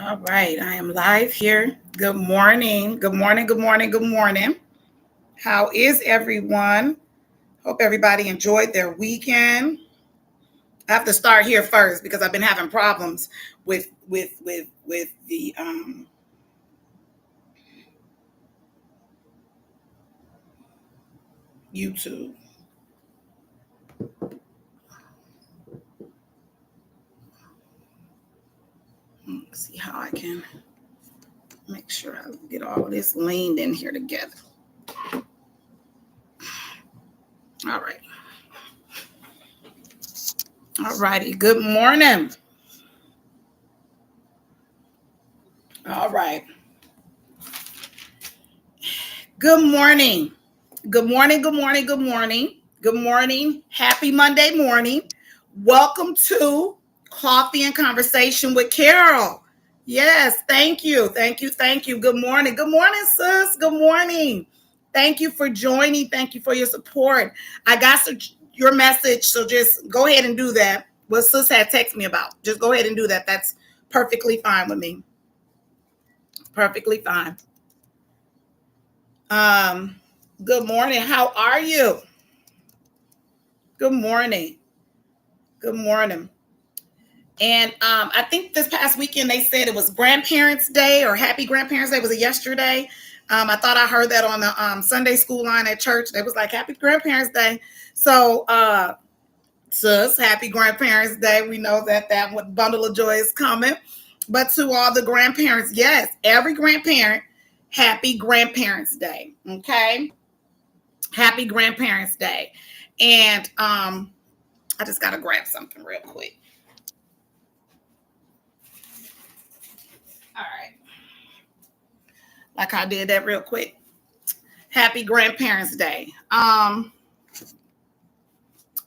All right, I am live here. Good morning. Good morning. Good morning. Good morning. How is everyone? Hope everybody enjoyed their weekend. I have to start here first because I've been having problems with the YouTube. Let's see how I can make sure I get all this leaned in here together. All right. All righty. Good morning. All right. Good morning. Good morning. Good morning. Good morning. Good morning. Happy Monday morning. Welcome to Coffee and Conversation with Carol. Yes, thank you. Thank you. Thank you. Good morning. Good morning, sis. Good morning. Thank you for joining. Thank you for your support. I got your message, so just go ahead and do that. What sis had texted me about. Just go ahead and do that. That's perfectly fine with me. Perfectly fine. Um, Good morning. How are you? Good morning. Good morning. And I think this past weekend they said it was Grandparents' Day or Happy Grandparents' Day. Was it yesterday? I thought I heard that on the Sunday school line at church. They was like Happy Grandparents' Day. So, sis, Happy Grandparents' Day. We know that bundle of joy is coming. But to all the grandparents, yes, every grandparent, Happy Grandparents' Day. Okay, Happy Grandparents' Day. And I just gotta grab something real quick. All right. Like I did that real quick. Happy Grandparents' Day. I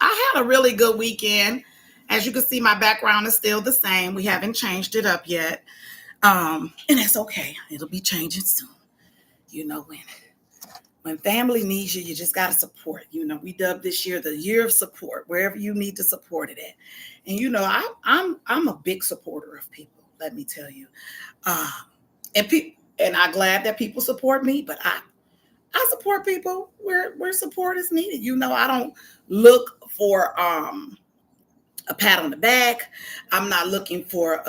had a really good weekend. As you can see, my background is still the same. We haven't changed it up yet. And that's okay. It'll be changing soon. You know, when family needs you, you just gotta support. You know, we dubbed this year the year of support, wherever you need to support it at. And you know, I'm a big supporter of people, let me tell you. Um, and I'm glad that people support me, but I support people where support is needed. You know, I don't look for a pat on the back. I'm not looking for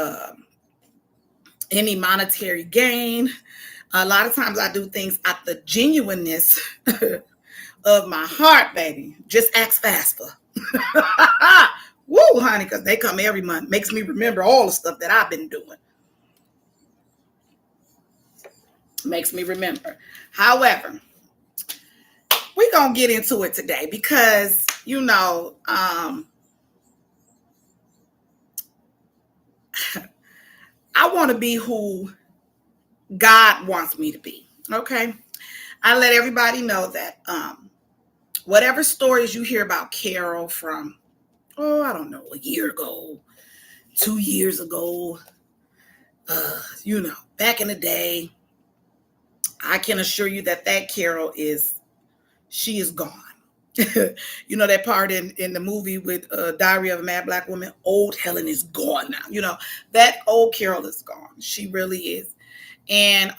any monetary gain. A lot of times I do things out the genuineness of my heart, baby. Just ask FAFSA. Woo, honey, because they come every month. Makes me remember all the stuff that I've been doing. Makes me remember. However, we're going to get into it today because, you know, I want to be who God wants me to be. Okay. I let everybody know that whatever stories you hear about Carol from, I don't know, a year ago, 2 years ago, back in the day, I can assure you that Carol she is gone. You know that part in the movie with Diary of a Mad Black Woman, old Helen is gone now. You know, that old Carol is gone. She really is. And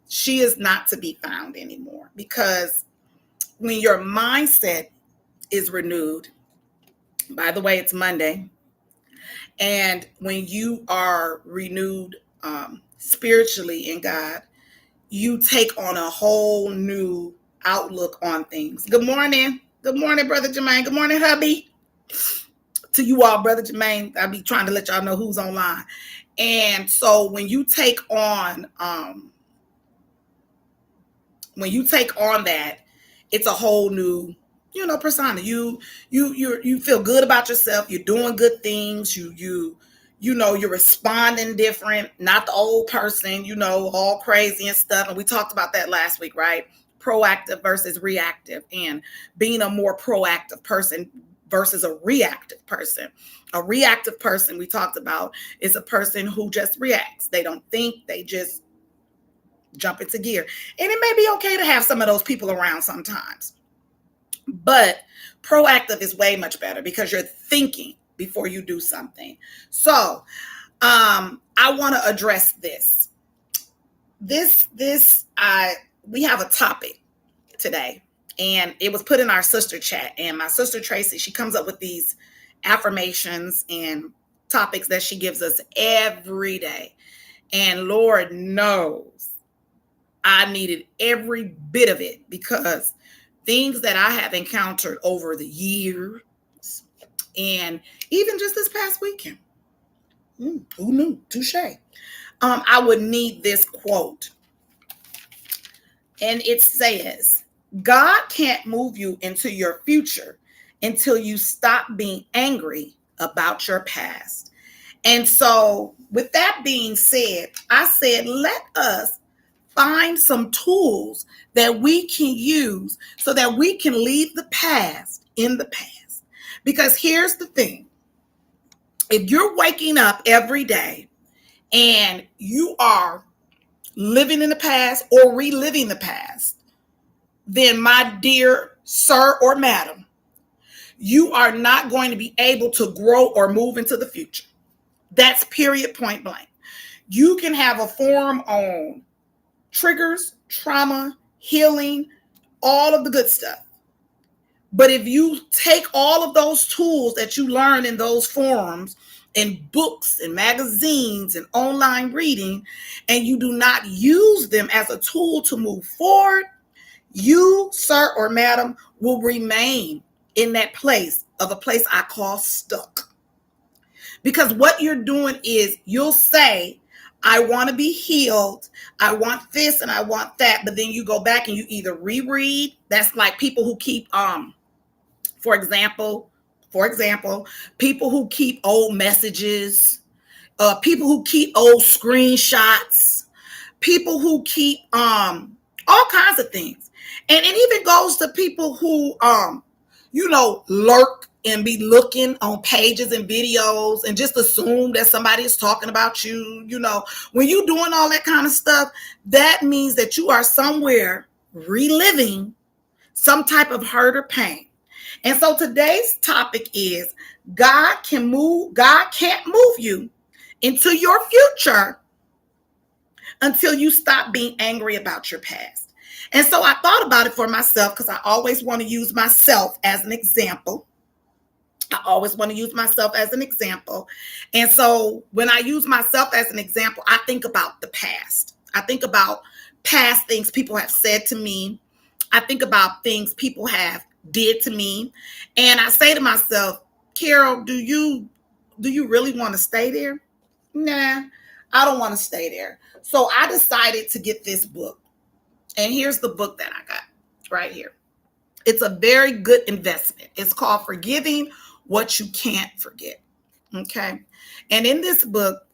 she is not to be found anymore because when your mindset is renewed, by the way, it's Monday, and when you are renewed spiritually in God, you take on a whole new outlook on things. Good morning. Good morning, Brother Jermaine. Good morning, hubby. To you all, Brother Jermaine, I'll be trying to let y'all know who's online. And so when you take on that, it's a whole new, persona. You feel good about yourself. You're doing good things. You're responding different, not the old person, all crazy and stuff. And we talked about that last week, right? Proactive versus reactive, and being a more proactive person versus a reactive person. A reactive person we talked about is a person who just reacts. They don't think, they just jump into gear. And it may be okay to have some of those people around sometimes. But proactive is way much better because you're thinking before you do something. So I want to address this. We have a topic today, and it was put in our sister chat. And my sister Tracy, she comes up with these affirmations and topics that she gives us every day. And Lord knows I needed every bit of it, because things that I have encountered over the years, and even just this past weekend, who knew? Touche. I would need this quote. And it says, God can't move you into your future until you stop being angry about your past. And so, with that being said, I said, let us find some tools that we can use so that we can leave the past in the past. Because here's the thing. If you're waking up every day and you are living in the past or reliving the past, then my dear sir or madam, you are not going to be able to grow or move into the future. That's period, point blank. You can have a forum on triggers, trauma, healing, all of the good stuff. But if you take all of those tools that you learn in those forums and books and magazines and online reading, and you do not use them as a tool to move forward, you, sir or madam, will remain in that place of a place I call stuck. Because what you're doing is you'll say, I want to be healed. I want this and I want that. But then you go back and you either reread. That's like people who keep, for example, people who keep old messages, people who keep old screenshots, people who keep all kinds of things. And it even goes to people who lurk and be looking on pages and videos and just assume that somebody is talking about you. When you're doing all that kind of stuff, that means that you are somewhere reliving some type of hurt or pain. And so today's topic is God can't move you into your future until you stop being angry about your past. And so I thought about it for myself, because I always want to use myself as an example. And so when I use myself as an example, I think about the past. I think about past things people have said to me. I think about things people have did to me. And I say to myself, Carol, do you really want to stay there? Nah, I don't want to stay there. So I decided to get this book. And here's the book that I got right here. It's a very good investment. It's called Forgiving What You Can't Forget. Okay. And in this book,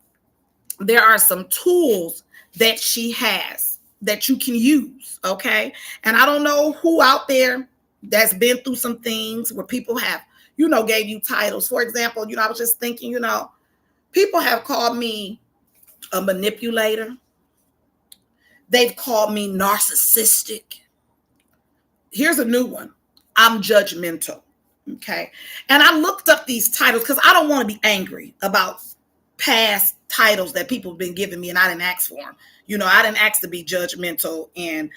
there are some tools that she has that you can use. Okay. And I don't know who out there that's been through some things where people have, gave you titles. For example, I was just thinking, people have called me a manipulator. They've called me narcissistic. Here's a new one. I'm judgmental. Okay. And I looked up these titles because I don't want to be angry about past titles that people have been giving me and I didn't ask for them. I didn't ask to be judgmental and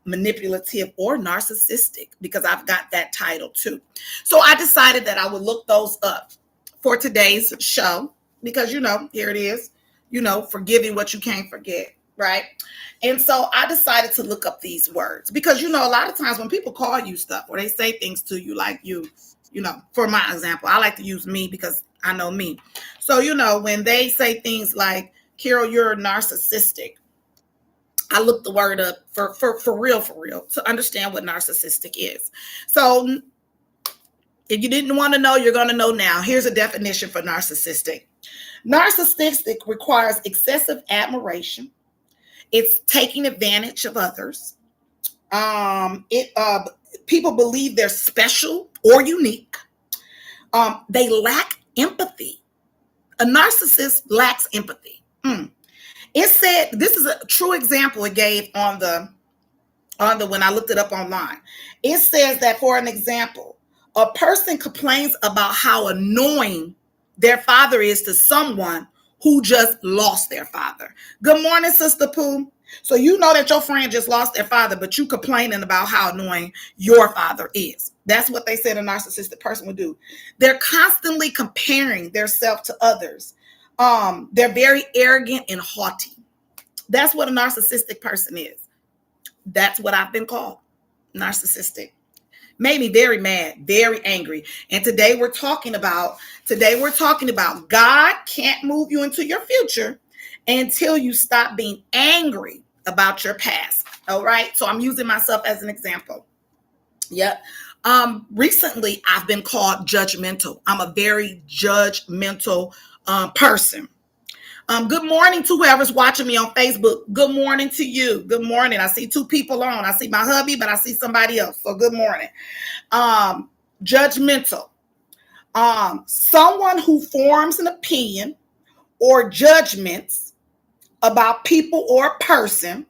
manipulative or narcissistic, because I've got that title too. So I decided that I would look those up for today's show, because, here it is, forgiving what you can't forget. Right. And so I decided to look up these words because, a lot of times when people call you stuff or they say things to you, like for my example, I like to use me because I know me. So, when they say things like, Carol, you're narcissistic, I looked the word up for real, to understand what narcissistic is. So if you didn't want to know, you're going to know now. Here's a definition for narcissistic. Narcissistic requires excessive admiration. It's taking advantage of others. People believe they're special or unique. They lack empathy. A narcissist lacks empathy. It said, this is a true example it gave on the when I looked it up online. It says that, for an example, a person complains about how annoying their father is to someone who just lost their father. Good morning, Sister Pooh. So you know that your friend just lost their father, but you complaining about how annoying your father is. That's what they said a narcissistic person would do. They're constantly comparing themselves to others. They're very arrogant and haughty. That's what a narcissistic person is. That's what I've been called, narcissistic. Made me very mad, very angry. And today we're talking about God can't move you into your future until you stop being angry about your past. All right. So I'm using myself as an example. Yep. Recently I've been called judgmental. I'm a very judgmental person. Good morning to whoever's watching me on Facebook. Good morning to you. Good morning. I see two people on. I see my hubby, but I see somebody else. So good morning. Judgmental. Someone who forms an opinion or judgments about people or a person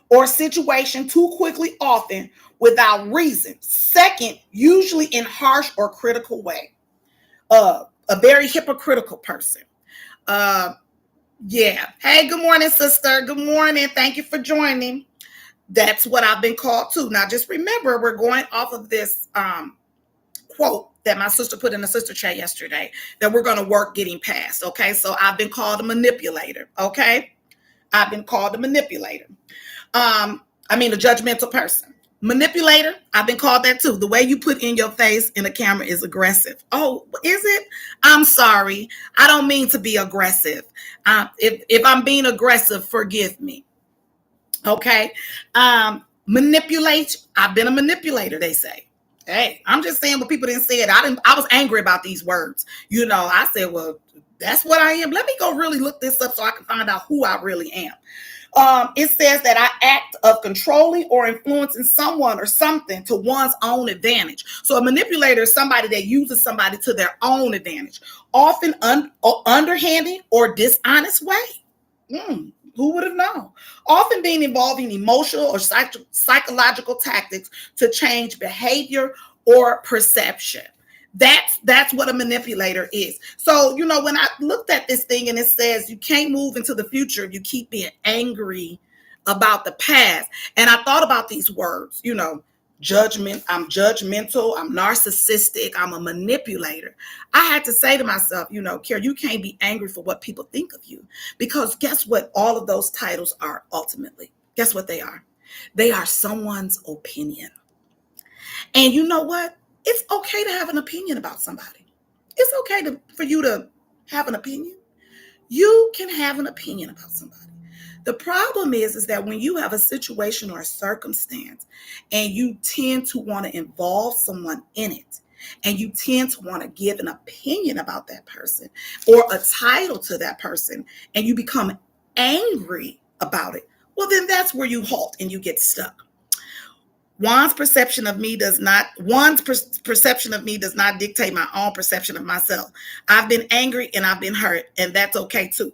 or situation too quickly, often without reason. Second, usually in harsh or critical way. A very hypocritical person. Yeah. Hey, good morning, sister. Good morning. Thank you for joining. That's what I've been called to. Now, just remember, we're going off of this quote that my sister put in the sister chat yesterday that we're going to work getting past. Okay. So I've been called a manipulator. Okay. I've been called a manipulator. A judgmental person. Manipulator, I've been called that too. The way you put in your face in the camera is aggressive. Oh, is it? I'm sorry. I don't mean to be aggressive. If I'm being aggressive, forgive me. Okay. Manipulate. I've been a manipulator, they say. Hey, I'm just saying what people didn't say it. I was angry about these words. I said, well, that's what I am. Let me go really look this up so I can find out who I really am. It says that I act of controlling or influencing someone or something to one's own advantage. So a manipulator is somebody that uses somebody to their own advantage, often underhanded or dishonest way. Who would have known? Often being involved in emotional or psychological tactics to change behavior or perception. That's what a manipulator is. So, when I looked at this thing and it says you can't move into the future if you keep being angry about the past. And I thought about these words, judgment. I'm judgmental. I'm narcissistic. I'm a manipulator. I had to say to myself, Kara, you can't be angry for what people think of you, because guess what? All of those titles are ultimately, guess what they are? They are someone's opinion. And you know what? It's okay to have an opinion about somebody. It's okay for you to have an opinion. You can have an opinion about somebody. The problem is that when you have a situation or a circumstance and you tend to want to involve someone in it, and you tend to want to give an opinion about that person or a title to that person, and you become angry about it, well, then that's where you halt and you get stuck. One's perception of me does not dictate my own perception of myself. I've been angry and I've been hurt, and that's okay too.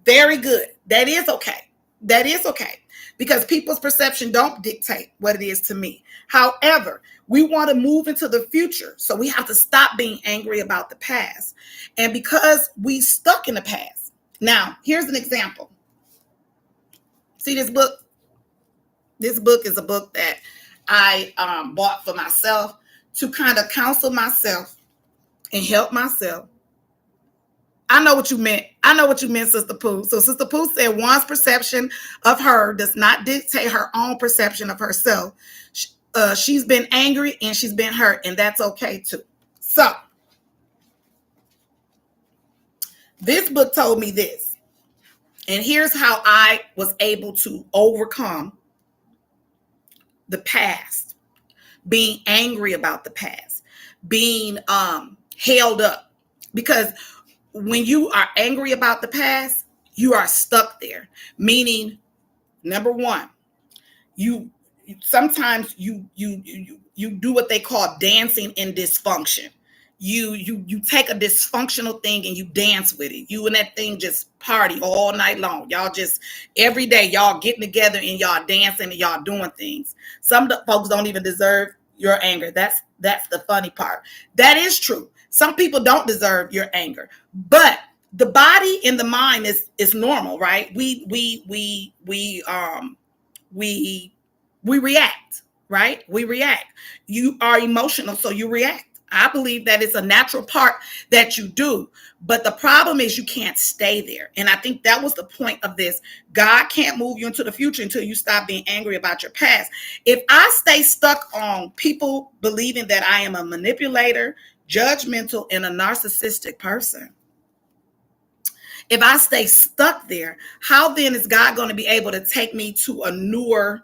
Very good. That is okay. That is okay. Because people's perception don't dictate what it is to me. However, we want to move into the future. So we have to stop being angry about the past. And because we stuck in the past. Now, here's an example. See this book? This book is a book that I bought for myself to kind of counsel myself and help myself. I know what you meant. Sister Pooh. So Sister Pooh said one's perception of her does not dictate her own perception of herself. She's been angry and she's been hurt, and that's okay too. So this book told me this, and here's how I was able to overcome the past, being angry about the past, being held up. Because when you are angry about the past, you are stuck there. Meaning, number one, you sometimes you do what they call dancing in dysfunction. You take a dysfunctional thing and you dance with it. You and that thing just party all night long. Y'all just every day y'all getting together and y'all dancing and y'all doing things. Some folks don't even deserve your anger. That's the funny part. That is true. Some people don't deserve your anger, but the body and the mind is normal, right? We react, right? We react. You are emotional, so you react. I believe that it's a natural part that you do. But the problem is you can't stay there. And I think that was the point of this. God can't move you into the future until you stop being angry about your past. If I stay stuck on people believing that I am a manipulator, judgmental, and a narcissistic person, if I stay stuck there, how then is God going to be able to take me to a new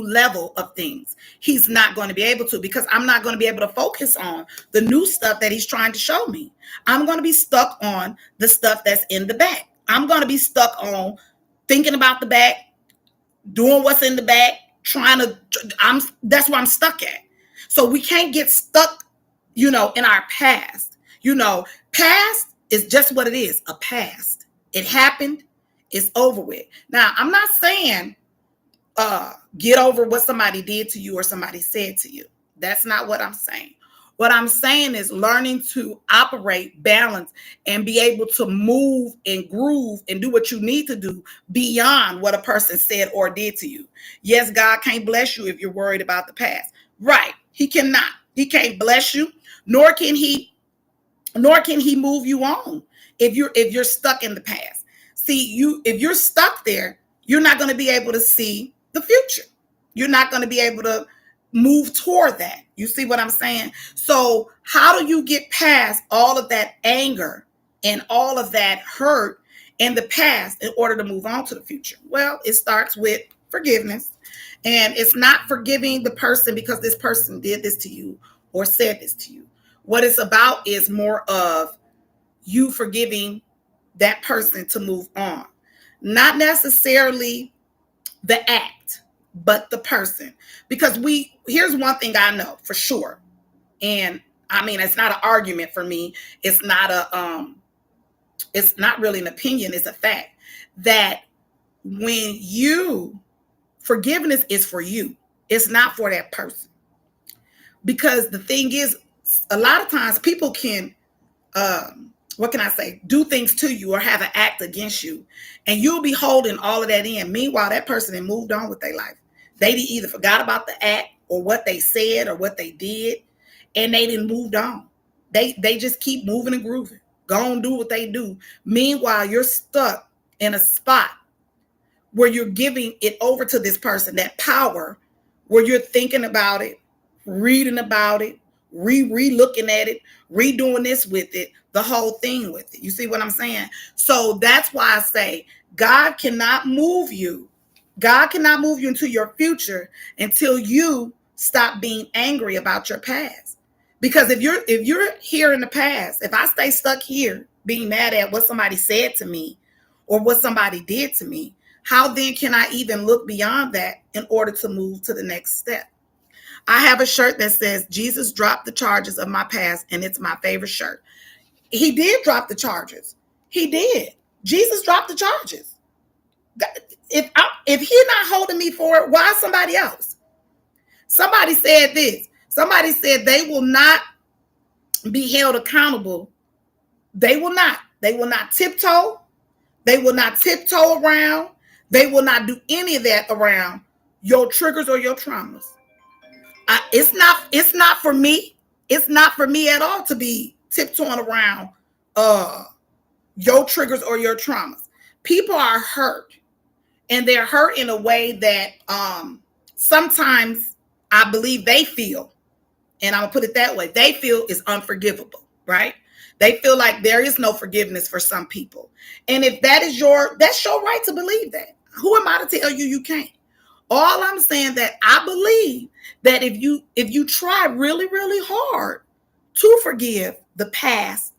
level of things? He's not going to be able to, because I'm not going to be able to focus on the new stuff that he's trying to show me. I'm going to be stuck on the stuff that's in the back. I'm going to be stuck on thinking about the back, doing what's in the back, that's where I'm stuck at. So we can't get stuck, in our past. Past is just what it is, a past. It happened, it's over with. Now, I'm not saying get over what somebody did to you or somebody said to you. That's not what I'm saying. What I'm saying is learning to operate, balance, and be able to move and groove and do what you need to do beyond what a person said or did to you. Yes, God can't bless you if you're worried about the past. Right. He cannot. He can't bless you, nor can he move you on if you're stuck in the past. See, if you're stuck there, you're not going to be able to see the future. You're not going to be able to move toward that. You see what I'm saying? So how do you get past all of that anger and all of that hurt in the past in order to move on to the future? Well, it starts with forgiveness. And it's not forgiving the person because this person did this to you or said this to you. What it's about is more of you forgiving that person to move on. Not necessarily the act, but the person. Because here's one thing I know for sure. And I mean, it's not an argument for me. It's not really an opinion. It's a fact that when forgiveness is for you, it's not for that person. Because the thing is, a lot of times people can, do things to you or have an act against you, and you'll be holding all of that in. Meanwhile, that person had moved on with their life. They either forgot about the act or what they said or what they did, and they didn't move on. They just keep moving and grooving. Go and do what they do. Meanwhile, you're stuck in a spot where you're giving it over to this person, that power, where you're thinking about it, reading about it, re-looking at it, redoing this with it, the whole thing with it. You see what I'm saying? So that's why I say God cannot move you. God cannot move you into your future until you stop being angry about your past. Because if you're here in the past, if I stay stuck here being mad at what somebody said to me or what somebody did to me, how then can I even look beyond that in order to move to the next step? I have a shirt that says, Jesus dropped the charges of my past, and it's my favorite shirt. He did drop the charges. He did. Jesus dropped the charges. If he's not holding me for it, why somebody else? Somebody said this. Somebody said they will not be held accountable. They will not. They will not tiptoe. They will not tiptoe around. They will not do any of that around your triggers or your traumas. It's not for me. It's not for me at all to be tiptoeing around your triggers or your traumas. People are hurt, and they're hurt in a way that sometimes I believe they feel, and I'm gonna put it that way, they feel is unforgivable, right? They feel like there is no forgiveness for some people. And if that's your right to believe that. Who am I to tell you can't? All I'm saying that I believe that if you try really, really hard to forgive the past,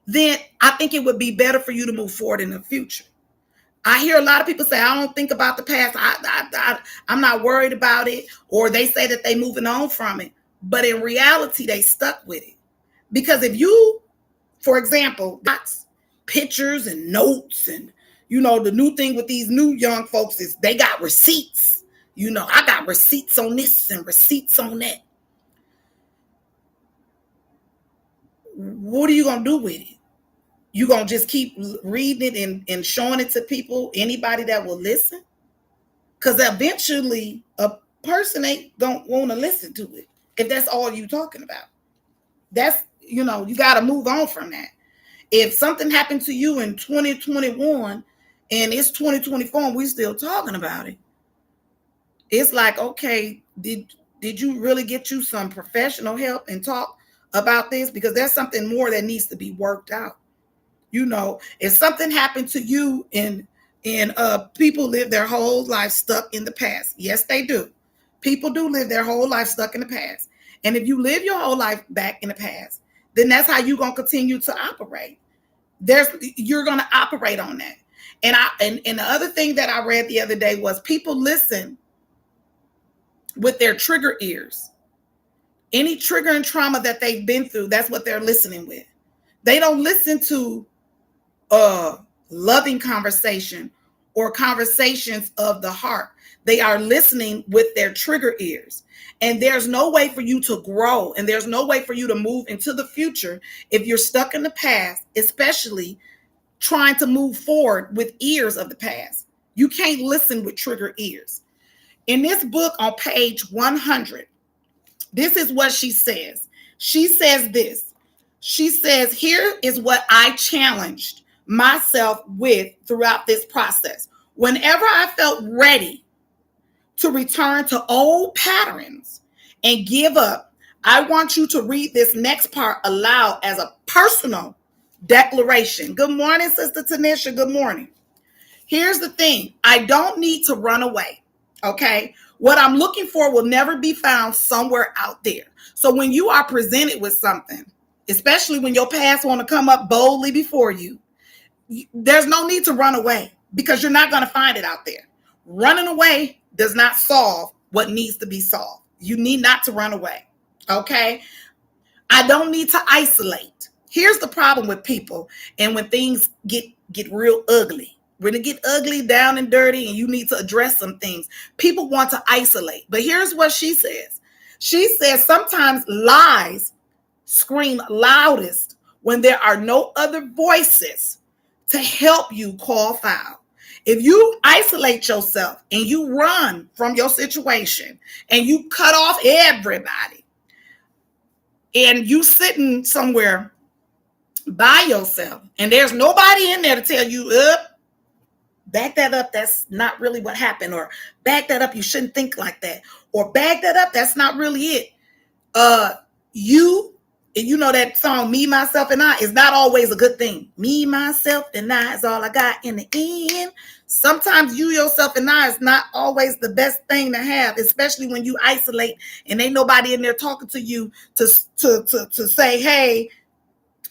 then I think it would be better for you to move forward in the future. I hear a lot of people say, I don't think about the past. I'm not worried about it. Or they say that they're moving on from it. But in reality, they stuck with it. Because if you, for example, got pictures and notes and, the new thing with these new young folks is they got receipts. I got receipts on this and receipts on that. what are you going to do with it? You going to just keep reading it and showing it to people, anybody that will listen? Because eventually a person ain't going to want to listen to it if that's all you talking about. That's, you got to move on from that. If something happened to you in 2021 and it's 2024 and we still talking about it, it's like, okay, did you really get you some professional help and talk about this? Because there's something more that needs to be worked out. If something happened to you and people live their whole life stuck in the past. Yes, they do. People do live their whole life stuck in the past. And if you live your whole life back in the past, then that's how you're going to continue to operate. You're going to operate on that. And the other thing that I read the other day was people listen with their trigger ears. Any trigger and trauma that they've been through, that's what they're listening with. They don't listen to loving conversation or conversations of the heart. They are listening with their trigger ears. And there's no way for you to grow, and there's no way for you to move into the future if you're stuck in the past, especially trying to move forward with ears of the past. You can't listen with trigger ears. In this book on page 100, this is what she says. She says this. She says, here is what I challenged myself with throughout this process. Whenever I felt ready to return to old patterns and give up, I want you to read this next part aloud as a personal declaration. Good morning, Sister Tanisha. Good morning. Here's the thing. I don't need to run away. Okay. What I'm looking for will never be found somewhere out there. So when you are presented with something, especially when your past want to come up boldly before you, there's no need to run away because you're not going to find it out there. Running away does not solve what needs to be solved. You need not to run away. Okay. I don't need to isolate. Here's the problem with people. And when things get real ugly, when it get ugly, down and dirty, and you need to address some things, people want to isolate. But here's what she says. She says sometimes lies scream loudest when there are no other voices to help you call foul. If you isolate yourself and you run from your situation and you cut off everybody and you sitting somewhere by yourself and there's nobody in there to tell you, back that up, that's not really what happened, or back that up, you shouldn't think like that, or back that up, that's not really it. You know that song, Me, Myself, and I, is not always a good thing. Me, myself, and I is all I got in the end. Sometimes you, yourself, and I is not always the best thing to have, especially when you isolate and ain't nobody in there talking to you to say, hey,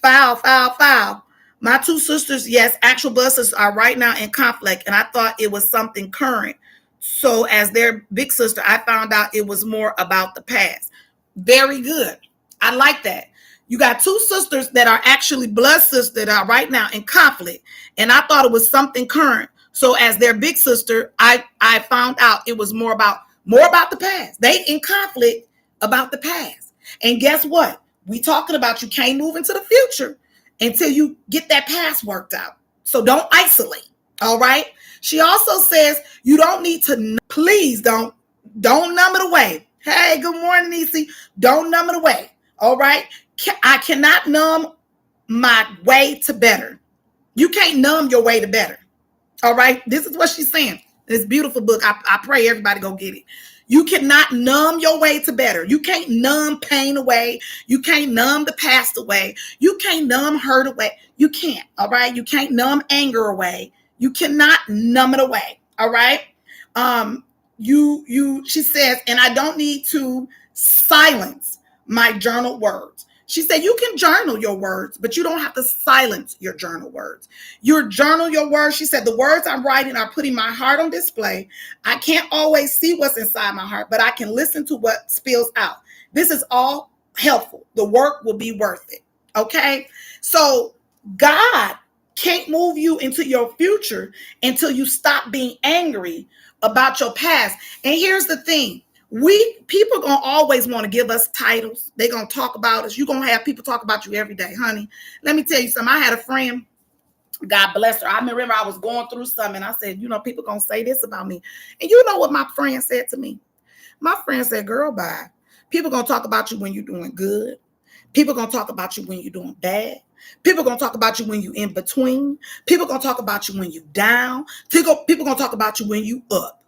foul, foul, foul. My two sisters, yes, actual blood sisters, are right now in conflict, and I thought it was something current. So as their big sister, I found out it was more about the past. Very good. I like that. You got two sisters that are actually blood sisters that are right now in conflict, and I thought it was something current. So as their big sister, I found out it was more about the past. They in conflict about the past. And guess what? We talking about you can't move into the future until you get that past worked out. So don't isolate. All right. She also says you don't need to, please don't numb it away. Hey, good morning, Nisi. Don't numb it away. All right. I cannot numb my way to better. You can't numb your way to better. All right. This is what she's saying. This beautiful book. I pray everybody go get it. You cannot numb your way to better. You can't numb pain away. You can't numb the past away. You can't numb hurt away. You can't. All right. You can't numb anger away. You cannot numb it away. All right. She says, and I don't need to silence my journal words. She said, you can journal your words, but you don't have to silence your journal words. You journal your words. She said, the words I'm writing are putting my heart on display. I can't always see what's inside my heart, but I can listen to what spills out. This is all helpful. The work will be worth it. Okay. So God can't move you into your future until you stop being angry about your past. And here's the thing. People gonna always want to give us titles. They gonna talk about us. You gonna have people talk about you every day, honey. Let me tell you something. I had a friend, God bless her. I remember I was going through something, and I said, people gonna say this about me. And you know what my friend said to me? My friend said, girl, bye. People gonna talk about you when you're doing good. People gonna talk about you when you're doing bad. People gonna talk about you when you in between. People gonna talk about you when you down. People gonna talk about you when you up.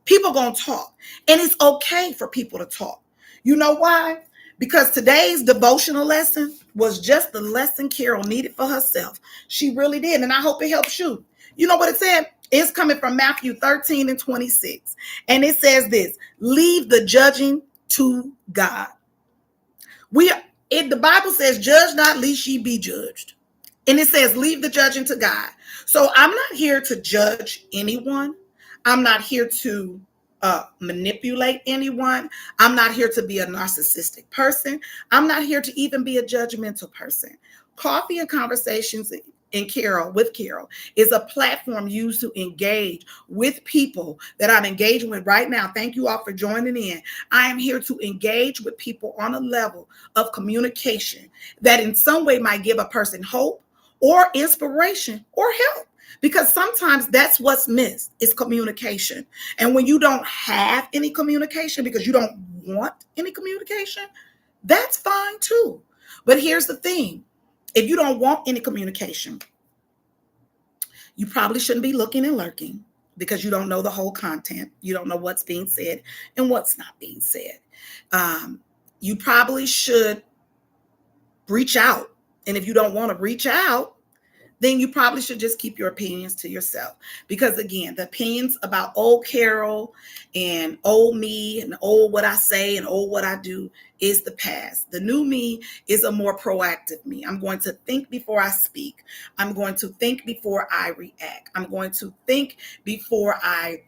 People gonna talk, and it's okay for people to talk. You know why? Because today's devotional lesson was just the lesson Carol needed for herself. She really did, and I hope it helps you. You know what it said? It's coming from Matthew 13 and 26. And it says this: leave the judging to God. The Bible says, judge not, lest ye be judged. And it says, leave the judging to God. So I'm not here to judge anyone. I'm not here to manipulate anyone. I'm not here to be a narcissistic person. I'm not here to even be a judgmental person. Coffee and Conversations with Carol is a platform used to engage with people that I'm engaging with right now. Thank you all for joining in. I am here to engage with people on a level of communication that in some way might give a person hope or inspiration or help. Because sometimes that's what's missed is communication. And when you don't have any communication because you don't want any communication, that's fine too. But here's the thing. If you don't want any communication, you probably shouldn't be looking and lurking because you don't know the whole content. You don't know what's being said and what's not being said. You probably should reach out. And if you don't want to reach out, then you probably should just keep your opinions to yourself. Because again, the opinions about old Carol and old me and old what I say and old what I do is the past. The new me is a more proactive me. I'm going to think before I speak. I'm going to think before I react. I'm going to think before I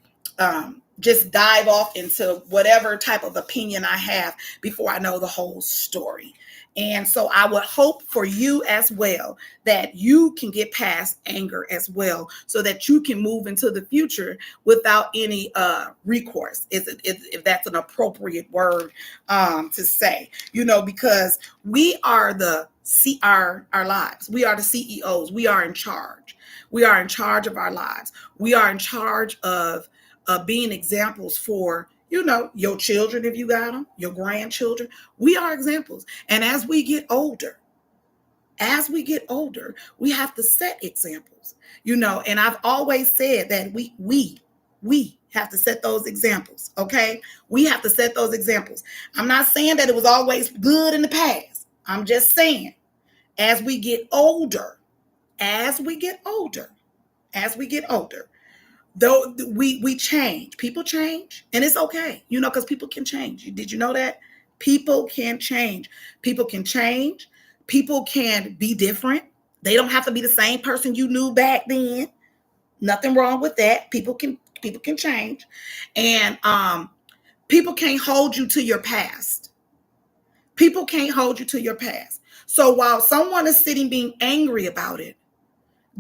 just dive off into whatever type of opinion I have before I know the whole story. And so I would hope for you as well that you can get past anger as well so that you can move into the future without any recourse, if that's an appropriate word to say, because we are our lives. We are the CEOs. We are in charge. We are in charge of our lives. We are in charge of being examples for your children, if you got them, your grandchildren. We are examples. And as we get older, we have to set examples, and I've always said that we have to set those examples. Okay. We have to set those examples. I'm not saying that it was always good in the past. I'm just saying, as we get older, though we change, people change, and it's okay, because people can change. Did you know that people can change? People can change. People can be different. They don't have to be the same person you knew back then. Nothing wrong with that. People can change, and people can't hold you to your past. People can't hold you to your past. So while someone is sitting being angry about it,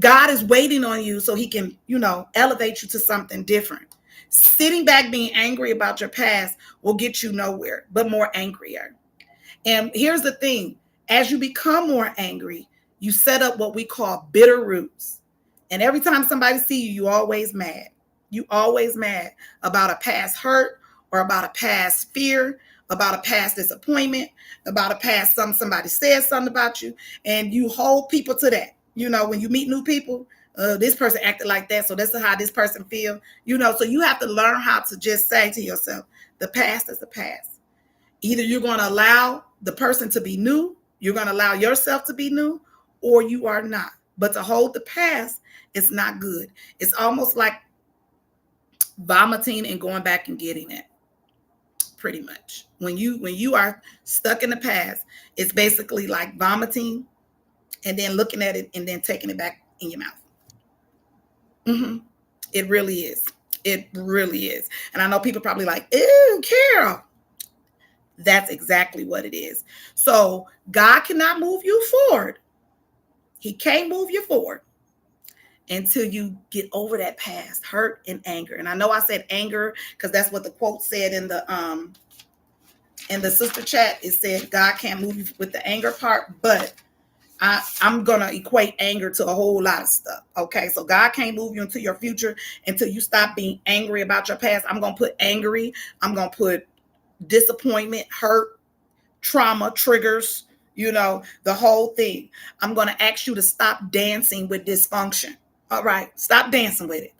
God is waiting on you so he can, elevate you to something different. Sitting back being angry about your past will get you nowhere, but more angrier. And here's the thing. As you become more angry, you set up what we call bitter roots. And every time somebody sees you, you always mad. You always mad about a past hurt or about a past fear, about a past disappointment, about a past somebody said something about you, and you hold people to that. When you meet new people, this person acted like that, so this is how this person feel. So you have to learn how to just say to yourself, the past is the past. Either you're going to allow the person to be new, you're going to allow yourself to be new, or you are not. But to hold the past is not good. It's almost like vomiting and going back and getting it. Pretty much. When you are stuck in the past, it's basically like vomiting and then looking at it and then taking it back in your mouth. It really is. It really is. And I know people probably like, ew, Carol. That's exactly what it is. So God cannot move you forward. He can't move you forward until you get over that past hurt and anger. And I know I said anger because that's what the quote said in the sister chat. It said God can't move you with the anger part, but I'm going to equate anger to a whole lot of stuff. Okay. So God can't move you into your future until you stop being angry about your past. I'm going to put angry. I'm going to put disappointment, hurt, trauma, triggers, the whole thing. I'm going to ask you to stop dancing with dysfunction. All right. Stop dancing with it.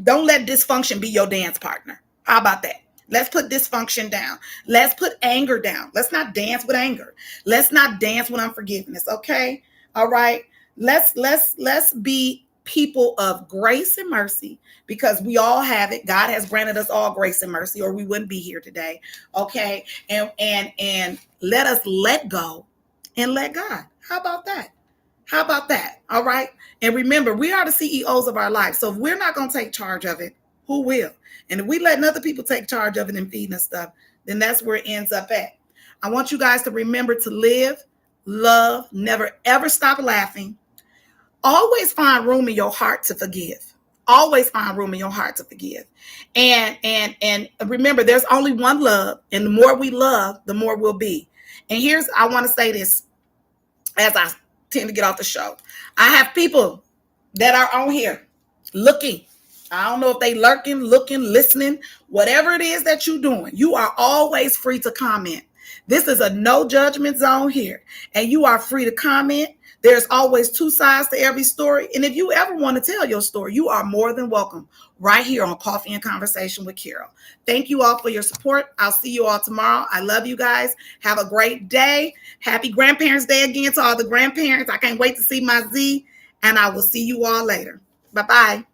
Don't let dysfunction be your dance partner. How about that? Let's put dysfunction down. Let's put anger down. Let's not dance with anger. Let's not dance with unforgiveness. Okay. All right. Let's be people of grace and mercy, because we all have it. God has granted us all grace and mercy, or we wouldn't be here today. Okay. And let us let go and let God. How about that? How about that? All right. And remember, we are the CEOs of our life. So if we're not going to take charge of it, who will? And if we let other people take charge of it and feeding us stuff, then that's where it ends up at. I want you guys to remember to live, love, never, ever stop laughing. Always find room in your heart to forgive. Always find room in your heart to forgive. And remember, there's only one love. And the more we love, the more we'll be. And I want to say this as I tend to get off the show. I have people that are on here looking. I don't know if they lurking, looking, listening, whatever it is that you're doing. You are always free to comment. This is a no judgment zone here, and you are free to comment. There's always two sides to every story. And if you ever want to tell your story, you are more than welcome right here on Coffee and Conversation with Carol. Thank you all for your support. I'll see you all tomorrow. I love you guys. Have a great day. Happy Grandparents' Day again to all the grandparents. I can't wait to see my Z, and I will see you all later. Bye-bye.